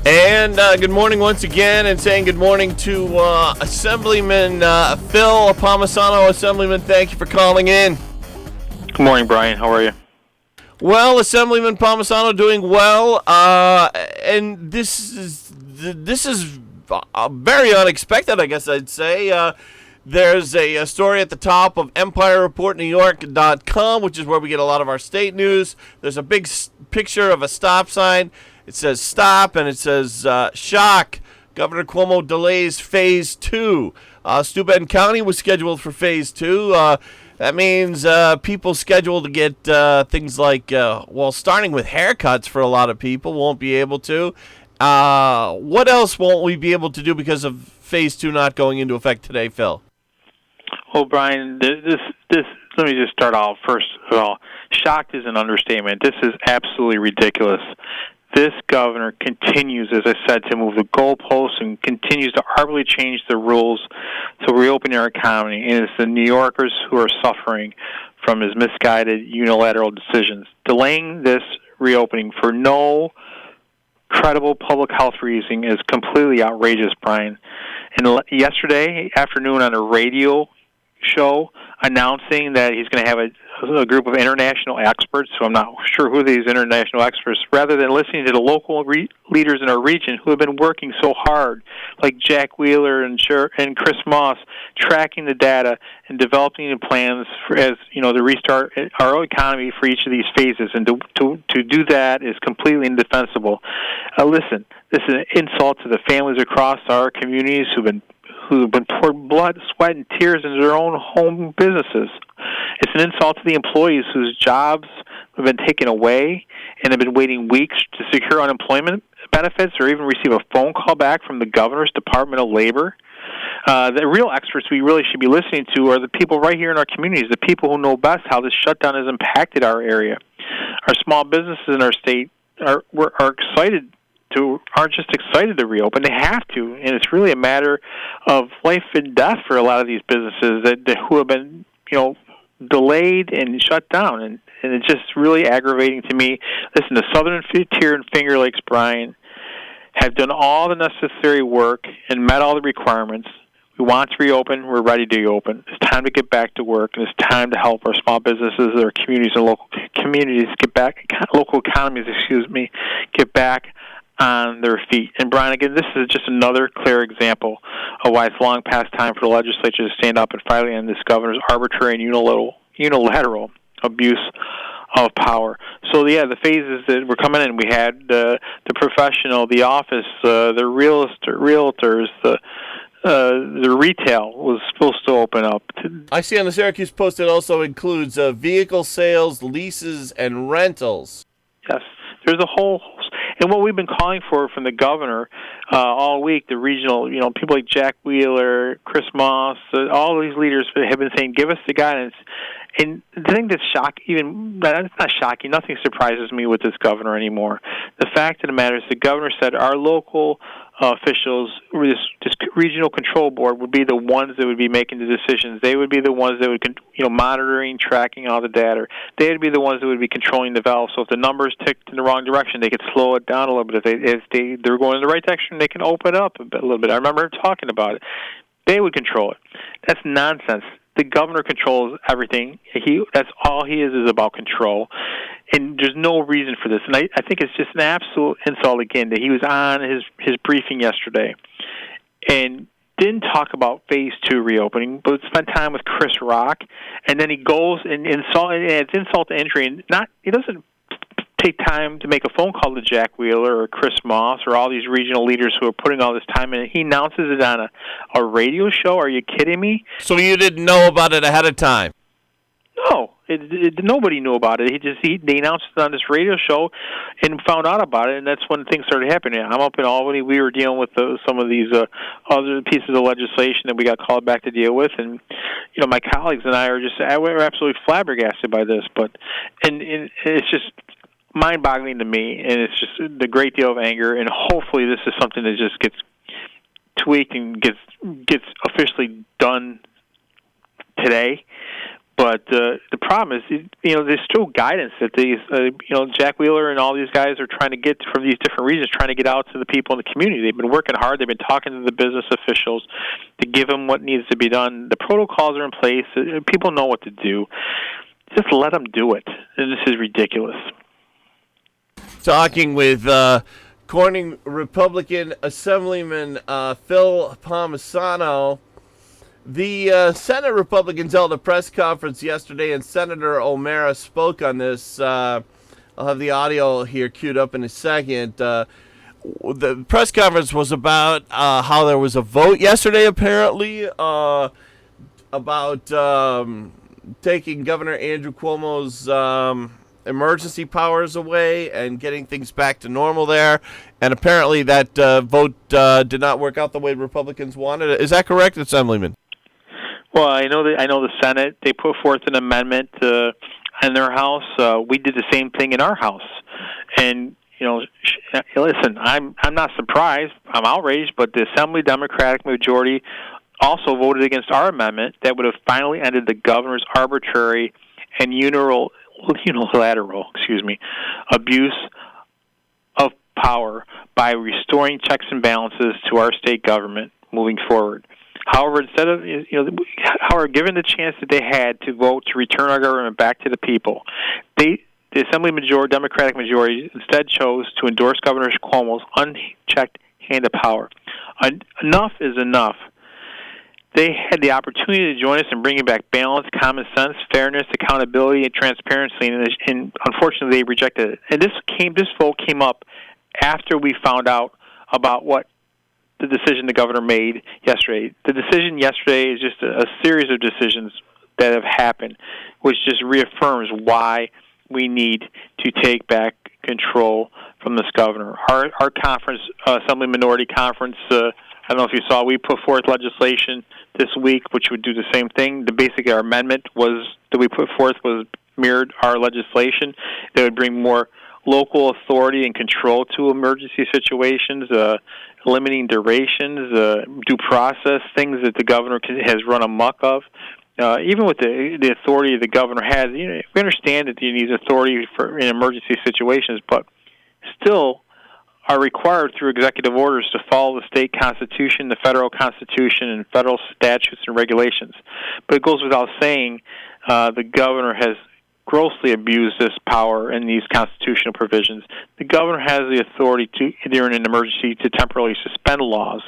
And good morning once again, and saying good morning to Assemblyman Phil Palmesano. Assemblyman, thank you for calling in. Good morning, Brian. How are you? Well, Assemblyman Palmesano doing well, and this is very unexpected, I guess I'd say. There's a story at the top of EmpireReportNewYork.com, which is where we get a lot of our state news. There's a big picture of a stop sign. It says stop, and it says shock. Governor Cuomo delays Phase 2. Steuben County was scheduled for Phase 2. That means people scheduled to get things like, starting with haircuts for a lot of people won't be able to. What else won't we be able to do because of Phase 2 not going into effect today, Phil? Well, Brian, this. Let me just start off. First of all, shocked is an understatement. This is absolutely ridiculous. This governor continues, as I said, to move the goalposts and continues to arbitrarily change the rules to reopen our economy. And it's the New Yorkers who are suffering from his misguided unilateral decisions. Delaying this reopening for no credible public health reason is completely outrageous, Brian. And yesterday afternoon on a radio show announcing that he's going to have a group of international experts, so I'm not sure who these international experts, rather than listening to the local leaders in our region who have been working so hard, like Jack Wheeler and Chris Moss, tracking the data and developing the plans for, as you know, to restart our economy for each of these phases. And to do that is completely indefensible. Listen, this is an insult to the families across our communities who've been poured blood, sweat, and tears into their own home businesses. It's an insult to the employees whose jobs have been taken away and have been waiting weeks to secure unemployment benefits or even receive a phone call back from the governor's Department of Labor. The real experts we really should be listening to are the people right here in our communities, the people who know best how this shutdown has impacted our area. Our small businesses in our state are excited aren't just excited to reopen. They have to, and it's really a matter of life and death for a lot of these businesses who have been, delayed and shut down, and it's just really aggravating to me. Listen, the Southern Tier and Finger Lakes, Brian, have done all the necessary work and met all the requirements. We want to reopen. We're ready to reopen. It's time to get back to work, and it's time to help our small businesses, our communities, and local communities get back. Local economies, get back on their feet. And Brian, again, this is just another clear example of why it's long past time for the legislature to stand up and finally end this governor's arbitrary and unilateral abuse of power. So, the phases that were coming in, we had the professional, the office, the realtors, the retail was supposed to open up. I see on the Syracuse Post it also includes vehicle sales, leases, and rentals. Yes, there's a whole. And what we've been calling for from the governor all week, the regional, people like Jack Wheeler, Chris Moss, all these leaders have been saying, give us the guidance. And the thing that's that's not shocking. Nothing surprises me with this governor anymore. The fact of the matter is the governor said our local officials, this regional control board, would be the ones that would be making the decisions. They would be the ones that would, monitoring, tracking all the data. They would be the ones that would be controlling the valve. So if the numbers ticked in the wrong direction, they could slow it down a little bit. If they're going in the right direction, they can open it up a little bit. I remember talking about it. They would control it. That's nonsense. The governor controls everything. That's all he is about control. And there's no reason for this. And I think it's just an absolute insult again that he was on his briefing yesterday and didn't talk about Phase 2 reopening, but spent time with Chris Rock, and then he goes and it's insult to injury, and he doesn't take time to make a phone call to Jack Wheeler or Chris Moss or all these regional leaders who are putting all this time in. He announces it on a radio show. Are you kidding me? So you didn't know about it ahead of time? No. Nobody knew about it. They announced it on this radio show and found out about it, and that's when things started happening. I'm up in Albany. We were dealing with some of these other pieces of legislation that we got called back to deal with, and my colleagues and I we're absolutely flabbergasted by this. And it's just mind-boggling to me, and it's just a great deal of anger. And hopefully, this is something that just gets tweaked and gets officially done today. But the problem is, there's still guidance that these, Jack Wheeler and all these guys are trying to get from these different regions, trying to get out to the people in the community. They've been working hard. They've been talking to the business officials to give them what needs to be done. The protocols are in place. People know what to do. Just let them do it. And this is ridiculous. Talking with Corning Republican Assemblyman Phil Palmesano. The Senate Republicans held a press conference yesterday, and Senator OMara spoke on this. I'll have the audio here queued up in a second. The press conference was about how there was a vote yesterday, apparently, about taking Governor Andrew Cuomo's emergency powers away and getting things back to normal there. And apparently that vote did not work out the way Republicans wanted it. Is that correct, Assemblyman? Well, I know the Senate, they put forth an amendment in their House. We did the same thing in our House. And, listen, I'm not surprised. I'm outraged, but the Assembly Democratic majority also voted against our amendment that would have finally ended the governor's arbitrary and unilateral abuse of power by restoring checks and balances to our state government moving forward. However, instead of, given the chance that they had to vote to return our government back to the people, the Assembly Democratic majority instead chose to endorse Governor Cuomo's unchecked hand of power. Enough is enough. They had the opportunity to join us in bringing back balance, common sense, fairness, accountability, and transparency, and unfortunately, they rejected it. And this vote came up after we found out about what the decision the governor made yesterday. The decision yesterday is just a series of decisions that have happened, which just reaffirms why we need to take back control from this governor. Our conference, Assembly Minority Conference, I don't know if you saw, we put forth legislation this week which would do the same thing. Our amendment that we put forth mirrored our legislation. That would bring more local authority and control to emergency situations, limiting durations, due process, things that the governor has run amok of. Even with the authority the governor has, we understand that he needs authority in emergency situations, but still are required through executive orders to follow the state constitution, the federal constitution, and federal statutes and regulations. But it goes without saying the governor has grossly abused this power in these constitutional provisions. The governor has the authority to, during an emergency, to temporarily suspend laws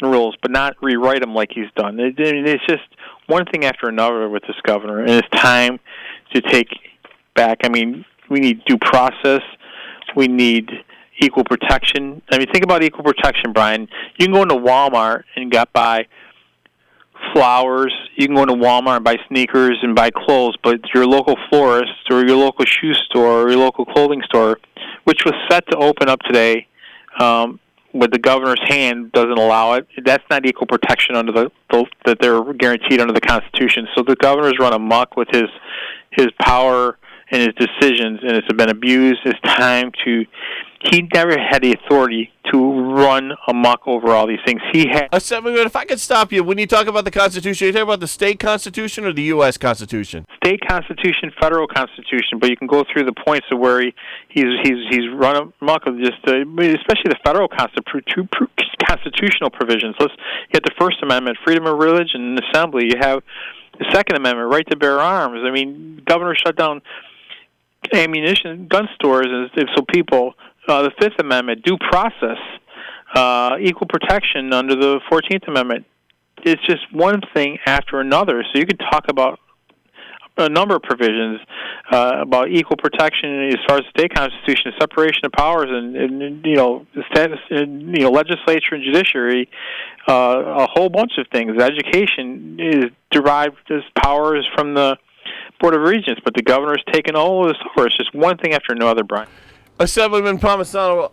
and rules, but not rewrite them like he's done. It's just one thing after another with this governor, and it's time to take back. We need due process. We need equal protection. Think about equal protection, Brian. You can go into Walmart and buy flowers. You can go into Walmart and buy sneakers and buy clothes, but your local florist or your local shoe store or your local clothing store, which was set to open up today, with the governor's hand doesn't allow it. That's not equal protection under that they're guaranteed under the Constitution. So the governor's run amok with his power and his decisions, and it's been abused. It's time to. He never had the authority to run amok over all these things. He had. Assemblyman, if I could stop you, when you talk about the Constitution, you talk about the state Constitution or the U.S. Constitution? State Constitution, federal Constitution, but you can go through the points of where he's run amok with just, especially the federal constitutional provisions. You have the First Amendment, freedom of religion and assembly. You have the Second Amendment, right to bear arms. The governor shut down ammunition, gun stores, so people. The Fifth Amendment, due process, equal protection under the 14th Amendment. It's just one thing after another. So you could talk about a number of provisions about equal protection as far as the state constitution, separation of powers, and the status, legislature and judiciary, a whole bunch of things. Education is derived as powers from the Board of Regents, but the governor's taken all of this over. It's just one thing after another, Brian. Assemblyman Palmesano,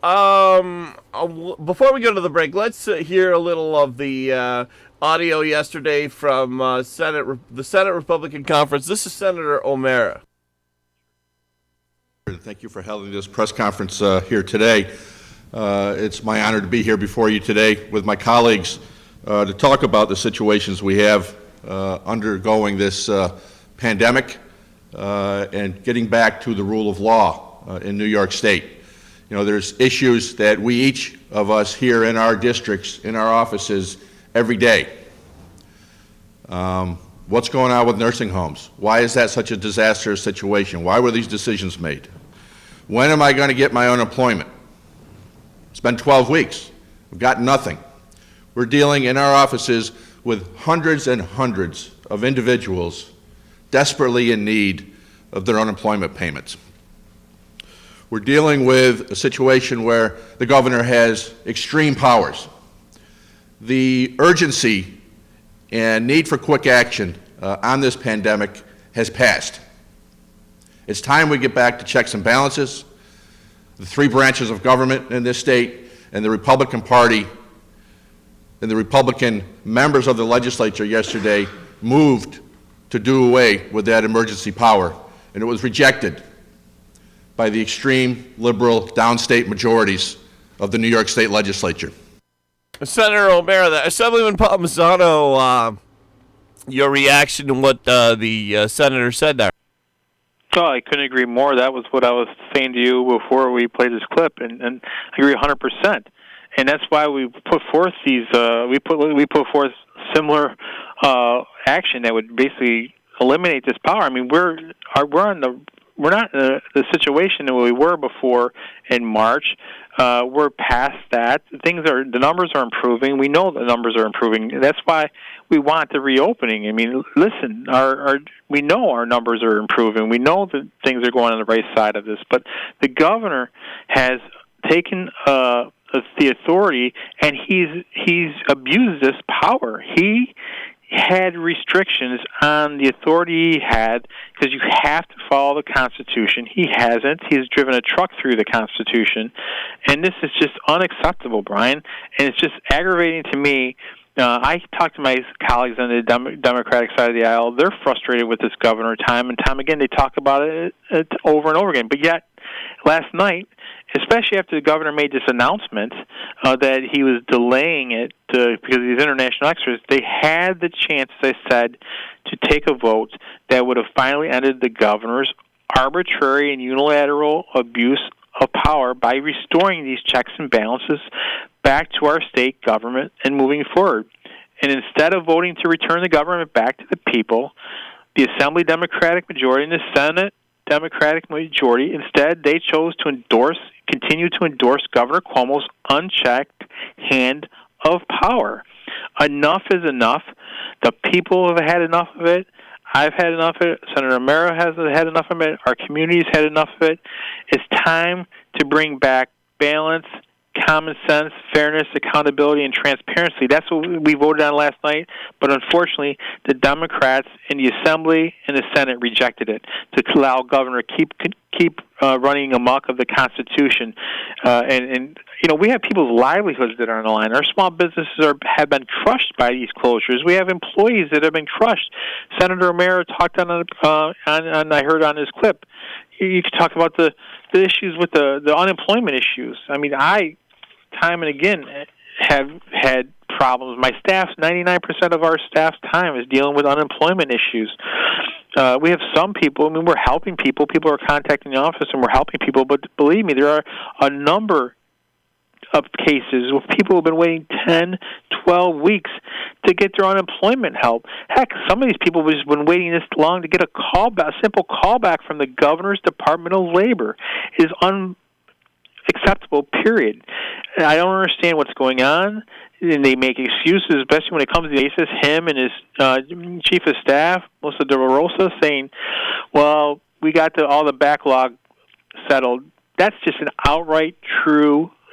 before we go to the break, let's hear a little of the audio yesterday from the Senate Republican Conference. This is Senator OMara. Thank you for holding this press conference here today. It's my honor to be here before you today with my colleagues to talk about the situations we have undergoing this pandemic and getting back to the rule of law in New York State. You know, there's issues that we each of us here in our districts, in our offices, every day. What's going on with nursing homes? Why is that such a disastrous situation? Why were these decisions made? When am I going to get my unemployment? It's been 12 weeks. We've got nothing. We're dealing in our offices with hundreds and hundreds of individuals desperately in need of their unemployment payments. We're dealing with a situation where the governor has extreme powers. The urgency and need for quick action on this pandemic has passed. It's time we get back to checks and balances. The three branches of government in this state and the Republican Party and the Republican members of the legislature yesterday moved to do away with that emergency power, and it was rejected by the extreme liberal downstate majorities of the New York State legislature. Senator OMara, Assemblyman Palmesano, your reaction to what the senator said there? Oh, I couldn't agree more. That was what I was saying to you before we played this clip, and I agree 100%. And that's why we put forth these. We put forth similar action that would basically eliminate this power. I mean, we're not in the situation that we were before in March. We're past that. The numbers are improving. We know the numbers are improving. That's why we want the reopening. I mean, listen, we know our numbers are improving. We know that things are going on the right side of this. But the governor has taken the authority, and he's abused this power. He had restrictions on the authority he had because you have to follow the Constitution. He hasn't. He's driven a truck through the Constitution, and this is just unacceptable, Brian, and it's just aggravating to me. I talked to my colleagues on the Democratic side of the aisle. They're frustrated with this governor time and time again. They talk about it over and over again. But yet, last night, especially after the governor made this announcement that he was delaying it because of these international extras, they had the chance, as I said, to take a vote that would have finally ended the governor's arbitrary and unilateral abuse of power by restoring these checks and balances back to our state government and moving forward. And instead of voting to return the government back to the people, the Assembly Democratic majority and the Senate Democratic majority, instead they chose to continue to endorse Governor Cuomo's unchecked hand of power. Enough is enough. The people have had enough of it. I've had enough of it. Senator OMara has had enough of it. Our community's had enough of it. It's time to bring back balance, common sense, fairness, accountability, and transparency. That's what we voted on last night, but unfortunately, the Democrats in the Assembly and the Senate rejected it to allow Governor keep running amok of the Constitution. And you know, we have people's livelihoods that are on the line. Our small businesses have been crushed by these closures. We have employees that have been crushed. Senator OMara talked on I heard on his clip. You could talk about the issues with the unemployment issues. I mean, I time and again have had problems. My staff's 99% of our staff's time is dealing with unemployment issues. We have some people. I mean, we're helping people. People are contacting the office, and we're helping people. But believe me, there are a number of cases where people have been waiting 10, 12 weeks to get their unemployment help. Heck, some of these people have just been waiting this long to get a callback, a simple callback from the Governor's Department of Labor. It is unacceptable, period. And I don't understand what's going on. And they make excuses, especially when it comes to the basis, him and his chief of staff, Melissa De Rosa, saying, well, we got all the backlog settled. That's just an outright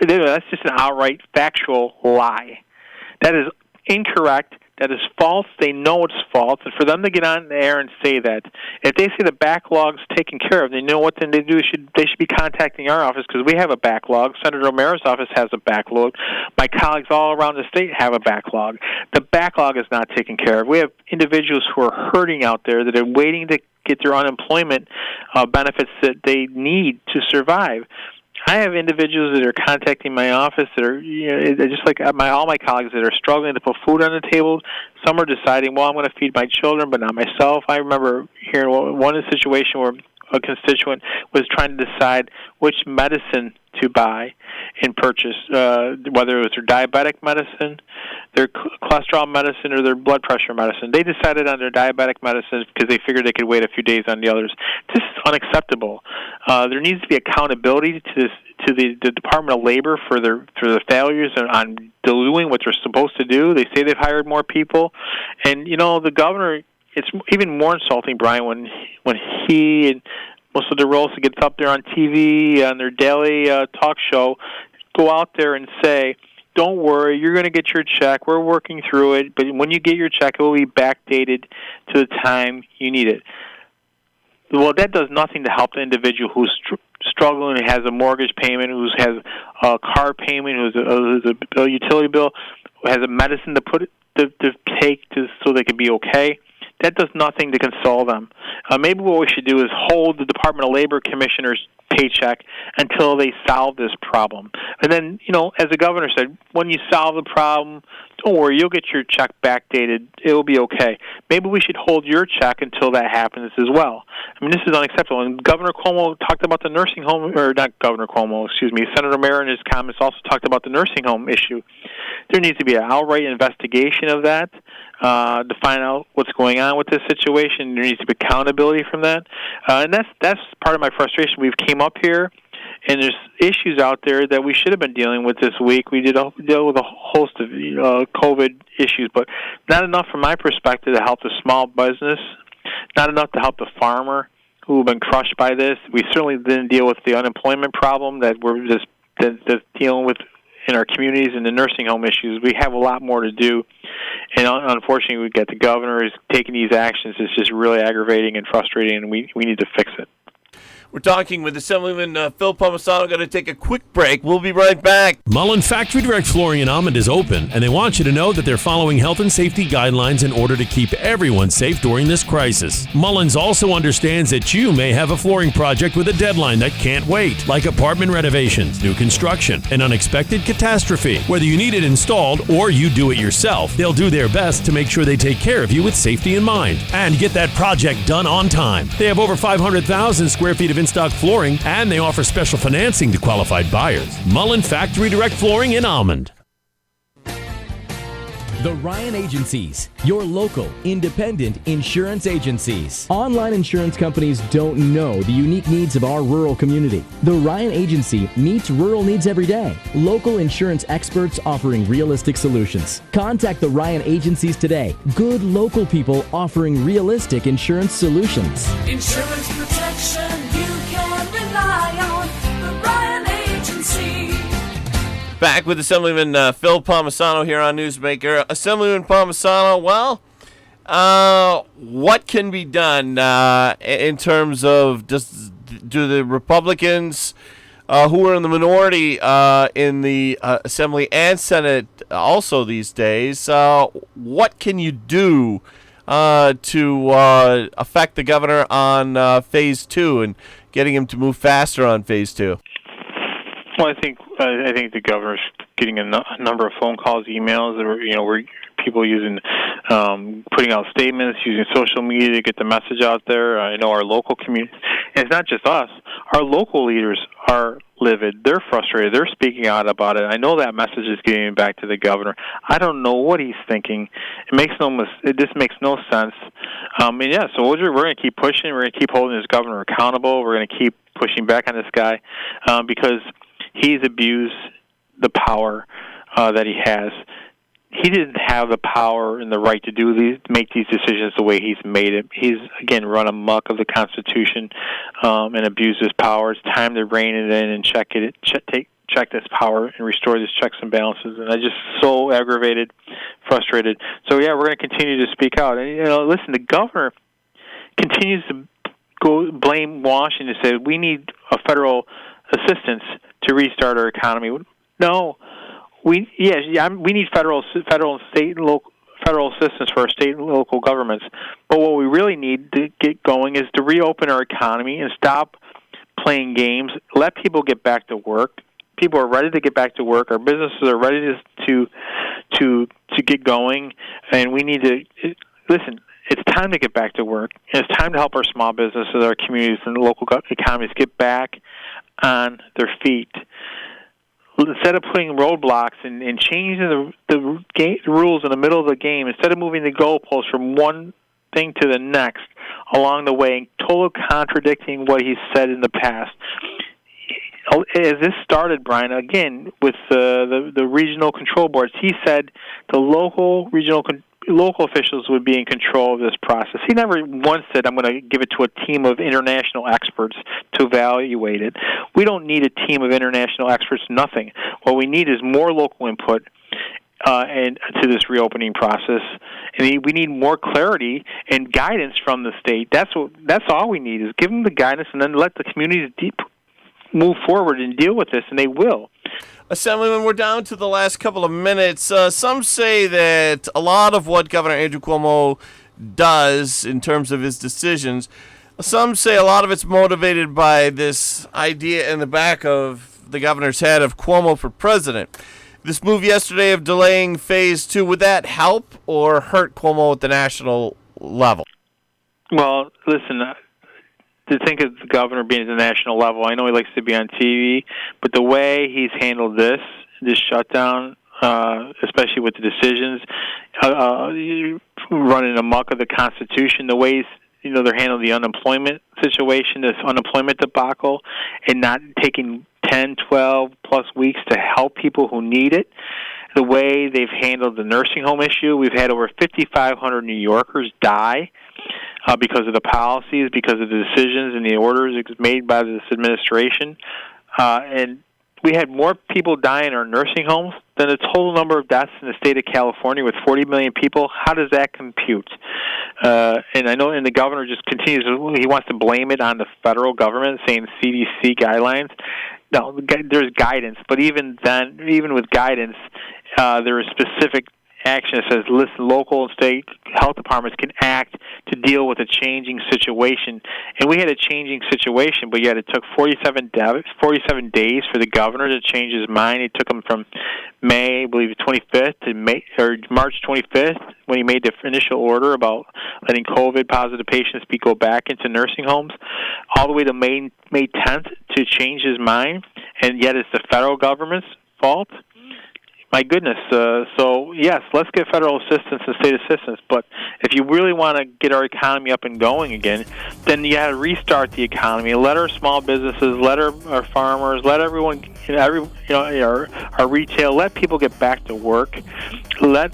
that's just an outright factual lie. That is incorrect. That is false. They know it's false. And for them to get on the air and say that, if they say the backlog's taken care of, they know what then they do. They should be contacting our office because we have a backlog. Senator OMara's office has a backlog. My colleagues all around the state have a backlog. The backlog is not taken care of. We have individuals who are hurting out there that are waiting to get their unemployment benefits that they need to survive. I have individuals that are contacting my office that are, just like all my colleagues that are struggling to put food on the table. Some are deciding, well, I'm going to feed my children, but not myself. I remember hearing one situation where a constituent was trying to decide which medicine to buy and purchase, whether it was their diabetic medicine, their cholesterol medicine, or their blood pressure medicine. They decided on their diabetic medicine because they figured they could wait a few days on the others. This is unacceptable. There needs to be accountability to the Department of Labor for their failures on doing what they're supposed to do. They say they've hired more people, and the governor. It's even more insulting, Brian, when he and Melissa DeRosa gets up there on TV on their daily talk show, go out there and say, "Don't worry, you're going to get your check. We're working through it, but when you get your check, it will be backdated to the time you need it." Well, that does nothing to help the individual who's struggling, who has a mortgage payment, who has a car payment, who's a utility bill, who has a medicine to take so they can be okay. That does nothing to console them. Maybe what we should do is hold the Department of Labor commissioner's paycheck until they solve this problem. And then, as the governor said, when you solve the problem, don't worry, you'll get your check backdated. It will be okay. Maybe we should hold your check until that happens as well. I mean, this is unacceptable. And Governor Cuomo talked about the nursing home, or not Governor Cuomo, excuse me, Senator Mayer in his comments also talked about the nursing home issue. There needs to be an outright investigation of that to find out what's going on with this situation. There needs to be accountability from that. And that's part of my frustration. We've came up here, and there's issues out there that we should have been dealing with this week. We deal with a host of COVID issues, but not enough from my perspective to help the small business, not enough to help the farmer who have been crushed by this. We certainly didn't deal with the unemployment problem that we're just dealing with in our communities and the nursing home issues. We have a lot more to do, and unfortunately, we get the governor is taking these actions. It's just really aggravating and frustrating, and we need to fix it. We're talking with Assemblyman Phil Palmesano. Going to take a quick break. We'll be right back. Mullen Factory Direct Flooring in Almond is open, and they want you to know that they're following health and safety guidelines in order to keep everyone safe during this crisis. Mullins also understands that you may have a flooring project with a deadline that can't wait, like apartment renovations, new construction, an unexpected catastrophe. Whether you need it installed or you do it yourself, they'll do their best to make sure they take care of you with safety in mind and get that project done on time. They have over 500,000 square feet of in-stock flooring, and they offer special financing to qualified buyers. Mullen Factory Direct Flooring in Almond. The Ryan Agencies, your local, independent insurance agencies. Online insurance companies don't know the unique needs of our rural community. The Ryan Agency meets rural needs every day. Local insurance experts offering realistic solutions. Contact the Ryan Agencies today. Good local people offering realistic insurance solutions. Insurance protection you can rely on. The Ryan Agency. Back with Assemblyman Phil Palmesano here on Newsmaker. Assemblyman Palmesano, well, what can be done in terms of do the Republicans who are in the minority in the Assembly and Senate also these days, what can you do to affect the governor on Phase 2 and getting him to move faster on Phase 2? Well, I think the governor's getting a number of phone calls, emails, where people using, putting out statements, using social media to get the message out there. I know our local community, and it's not just us. Our local leaders are livid. They're frustrated. They're speaking out about it. I know that message is getting back to the governor. I don't know what he's thinking. This makes no sense. So we're going to keep pushing. We're going to keep holding this governor accountable. We're going to keep pushing back on this guy because he's abused the power that he has. He didn't have the power and the right to make these decisions the way he's made it. He's, again, run amok of the Constitution and abused his power. It's time to rein it in and check this power and restore these checks and balances. And I'm just so aggravated, frustrated. So, we're going to continue to speak out. And, listen, the governor continues to go blame Washington and say, we need a federal assistance to restart our economy. No, we need federal assistance for our state and local governments. But what we really need to get going is to reopen our economy and stop playing games. Let people get back to work. People are ready to get back to work. Our businesses are ready to get going, and we need to listen. It's time to get back to work. It's time to help our small businesses, our communities, and local economies get back on their feet. Instead of putting roadblocks and changing the rules in the middle of the game, instead of moving the goalposts from one thing to the next along the way, totally contradicting what he said in the past. As this started, Brian, again, with the regional control boards, he said the local officials would be in control of this process. He never once said, I'm going to give it to a team of international experts to evaluate it. We don't need a team of international experts, nothing. What we need is more local input and to this reopening process. And we need more clarity and guidance from the state. That's all we need, is give them the guidance and then let the communities move forward and deal with this, and they will. Assemblyman, we're down to the last couple of minutes. Some say that a lot of what Governor Andrew Cuomo does in terms of his decisions, some say a lot of it's motivated by this idea in the back of the governor's head of Cuomo for president. This move yesterday of delaying phase 2, would that help or hurt Cuomo at the national level? Well, listen, to think of the governor being at the national level, I know he likes to be on TV, but the way he's handled this shutdown, especially with the decisions, running amok of the Constitution, the ways they're handling the unemployment situation, this unemployment debacle, and not taking 10, 12 plus weeks to help people who need it. The way they've handled the nursing home issue, we've had over 5,500 New Yorkers die because of the policies, because of the decisions and the orders made by this administration. And we had more people die in our nursing homes than the total number of deaths in the state of California with 40 million people. How does that compute? And I know, and the governor just continues, he wants to blame it on the federal government, saying CDC guidelines. No, there's guidance, but even then, even with guidance, there is specific action that says, listen, local and state health departments can act to deal with a changing situation. And we had a changing situation, but yet it took 47 days for the governor to change his mind. It took him from May, I believe, 25th to March 25th when he made the initial order about letting COVID-positive patients go back into nursing homes, all the way to May 10th to change his mind, and yet it's the federal government's fault. My goodness. So, yes, let's get federal assistance and state assistance. But if you really want to get our economy up and going again, then you got to restart the economy. Let our small businesses, let our farmers, let everyone, our retail, let people get back to work. Let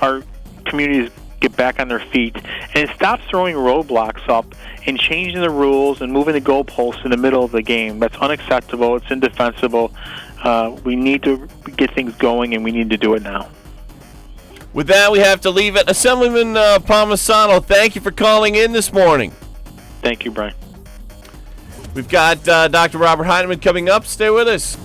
our communities get back on their feet. And stop throwing roadblocks up and changing the rules and moving the goalposts in the middle of the game. That's unacceptable. It's indefensible. We need to get things going, and we need to do it now. With that, we have to leave it. Assemblyman Palmesano, thank you for calling in this morning. Thank you, Brian. We've got Dr. Robert Heineman coming up. Stay with us.